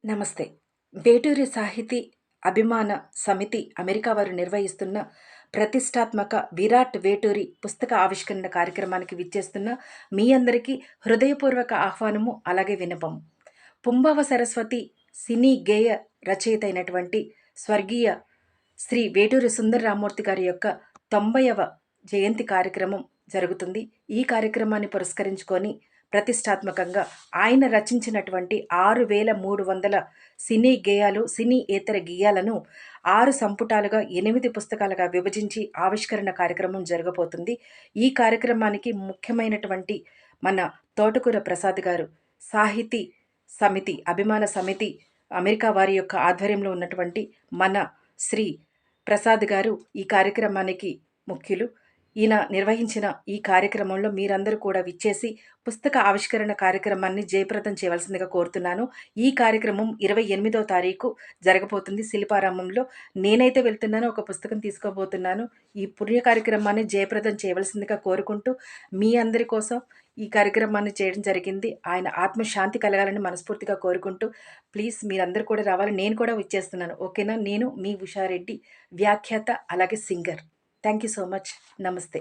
నమస్తే. వేటూరి సాహితీ అభిమాన సమితి అమెరికా వారు నిర్వహిస్తున్న ప్రతిష్టాత్మక 'విరాట్ వేటూరి' పుస్తక ఆవిష్కరణ కార్యక్రమానికి విచ్చేస్తున్న మీ అందరికీ హృదయపూర్వక ఆహ్వానము, అలాగే విన్నపము. పుంబవ సరస్వతి సినీ గేయ రచయిత అయినటువంటి స్వర్గీయ శ్రీ వేటూరి సుందర రామ్మూర్తి గారి యొక్క 90వ జయంతి కార్యక్రమం జరుగుతుంది. ఈ కార్యక్రమాన్ని పురస్కరించుకొని ప్రతిష్టాత్మకంగా ఆయన రచించినటువంటి 6300 సినీ గేయాలు, సినీయేతర గేయాలను 6 సంపుటాలుగా 8 పుస్తకాలుగా విభజించి ఆవిష్కరణ కార్యక్రమం జరగబోతుంది. ఈ కార్యక్రమానికి ముఖ్యమైనటువంటి మన తోటకూర ప్రసాద్ గారు, సాహితీ సమితి అభిమాన సమితి అమెరికా వారి యొక్క ఆధ్వర్యంలో ఉన్నటువంటి మన శ్రీ ప్రసాద్ గారు ఈ కార్యక్రమానికి ముఖ్యులు. ఈయన నిర్వహించిన ఈ కార్యక్రమంలో మీరందరూ కూడా విచ్చేసి పుస్తక ఆవిష్కరణ కార్యక్రమాన్ని జయప్రదం చేయవలసిందిగా కోరుతున్నాను. ఈ కార్యక్రమం 28వ తారీఖు జరగబోతుంది శిల్పారామంలో. నేనైతే వెళ్తున్నానో ఒక పుస్తకం తీసుకోబోతున్నాను. ఈ పుణ్య కార్యక్రమాన్ని జయప్రదం చేయవలసిందిగా కోరుకుంటూ మీ అందరి కోసం ఈ కార్యక్రమాన్ని చేయడం జరిగింది. ఆయన ఆత్మశాంతి కలగాలని మనస్ఫూర్తిగా కోరుకుంటూ ప్లీజ్ మీరందరూ కూడా రావాలి. నేను కూడా విచ్చేస్తున్నాను. ఓకేనా? నేను మీ ఉషారెడ్డి, వ్యాఖ్యాత అలాగే singer. Thank you so much. నమస్తే.